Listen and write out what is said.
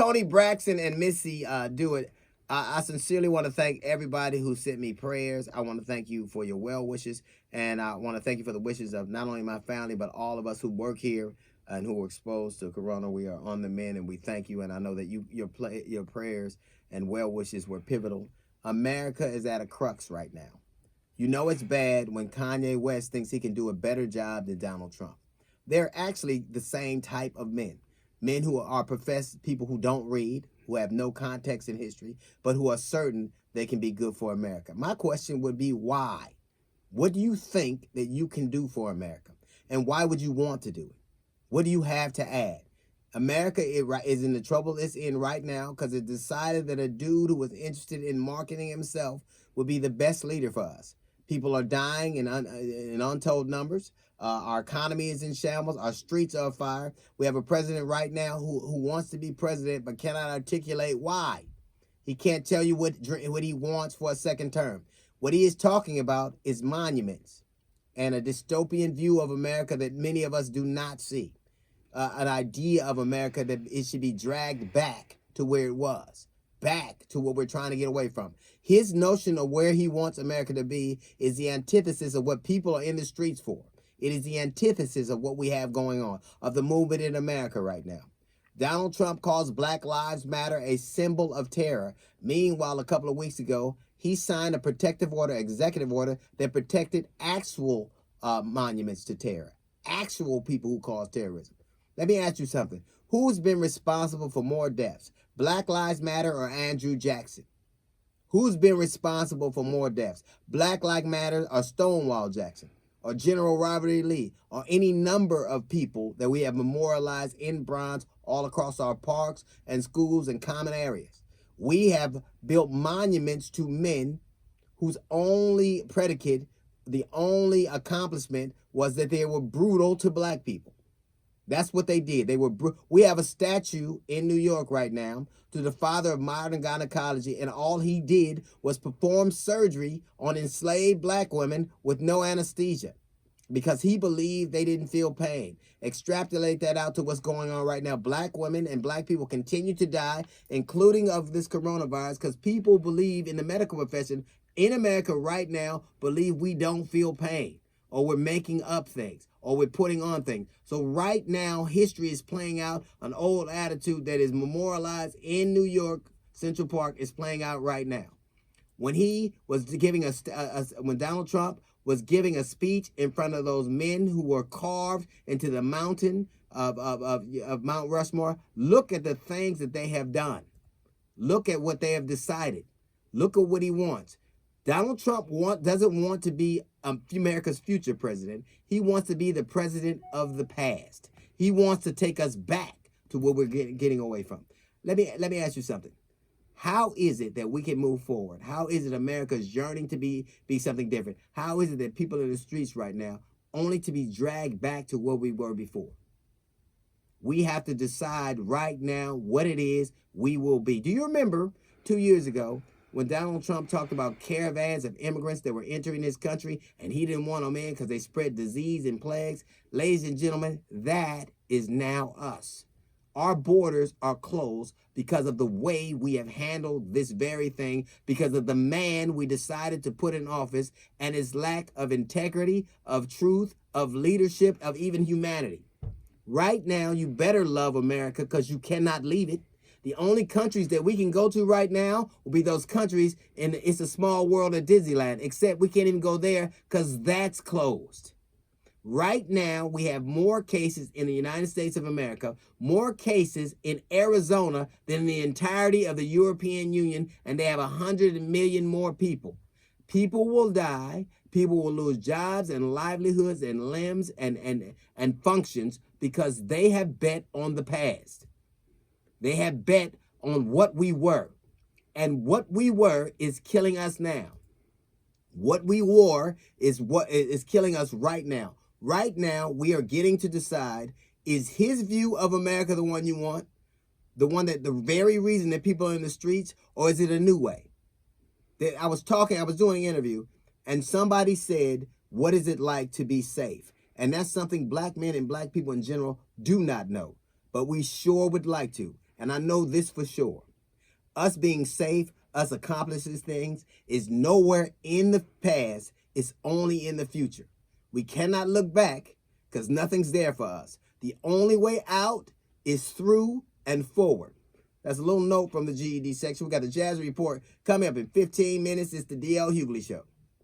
Tony Braxton and Missy do it, I sincerely want to thank everybody who sent me prayers. I want to thank you for your well wishes, and I want to thank you for the wishes of not only my family but all of us who work here and who were exposed to Corona. We are on the mend, and we thank you. And I know that your prayers and well wishes were pivotal. America is at a crux right now. You know it's bad when Kanye West thinks he can do a better job than Donald Trump. They're actually the same type of men. Men who are professed people who don't read, who have no context in history, but who are certain they can be good for America. My question would be why? What do you think that you can do for America? And why would you want to do it? What do you have to add? America is in the trouble it's in right now because it decided that a dude who was interested in marketing himself would be the best leader for us. People are dying in untold numbers. Our economy is in shambles. Our streets are afire. We have a president right now who wants to be president but cannot articulate why. He can't tell you what he wants for a second term. What he is talking about is monuments and a dystopian view of America that many of us do not see. An idea of America that it should be dragged back to where it was, back to what we're trying to get away from. His notion of where he wants America to be is the antithesis of what people are in the streets for. It is the antithesis of what we have going on, of the movement in America right now. Donald Trump calls Black Lives Matter a symbol of terror. Meanwhile, a couple of weeks ago, he signed a protective order, executive order, that protected actual monuments to terror, actual people who cause terrorism. Let me ask you something. Who's been responsible for more deaths, Black Lives Matter or Andrew Jackson? Who's been responsible for more deaths, Black Lives Matter or Stonewall Jackson, or General Robert E. Lee, or any number of people that we have memorialized in bronze all across our parks and schools and common areas? We have built monuments to men whose only predicate, the only accomplishment was that they were brutal to black people. That's what they did. We have a statue in New York right now to the father of modern gynecology, and all he did was perform surgery on enslaved black women with no anesthesia because he believed they didn't feel pain. Extrapolate that out to what's going on right now. Black women and black people continue to die, including of this coronavirus, because people believe in the medical profession in America right now, believe we don't feel pain, or we're making up things, or we're putting on things. So right now, history is playing out. An old attitude that is memorialized in New York Central Park is playing out right now. When he was giving when Donald Trump was giving a speech in front of those men who were carved into the mountain of Mount Rushmore, look at the things that they have done. Look at what they have decided. Look at what he wants. Donald Trump doesn't want to be America's future president. He wants to be the president of the past. He wants to take us back to what we're getting away from. Let me ask you something. How is it that we can move forward? How is it America's yearning to be something different? How is it that people in the streets right now only to be dragged back to where we were before? We have to decide right now what it is we will be. Do you remember 2 years ago when Donald Trump talked about caravans of immigrants that were entering this country and he didn't want them in because they spread disease and plagues? Ladies and gentlemen, that is now us. Our borders are closed because of the way we have handled this very thing, because of the man we decided to put in office and his lack of integrity, of truth, of leadership, of even humanity. Right now, you better love America because you cannot leave it. The only countries that we can go to right now will be those countries in the It's a Small World at Disneyland, except we can't even go there because that's closed. Right now, we have more cases in the United States of America, more cases in Arizona than the entirety of the European Union, and they have 100 million more people. People will die. People will lose jobs and livelihoods and limbs and functions because they have bet on the past. They have bet on what we were. And what we were is killing us now. What we were is what is killing us right now. Right now, we are getting to decide, is his view of America the one you want? The one that the very reason that people are in the streets, or is it a new way? I was doing an interview, and somebody said, what is it like to be safe? And that's something black men and black people in general do not know, but we sure would like to. And I know this for sure. Us being safe, us accomplishing things is nowhere in the past. It's only in the future. We cannot look back because nothing's there for us. The only way out is through and forward. That's a little note from the GED section. We got the Jazz Report coming up in 15 minutes. It's the DL Hughley Show.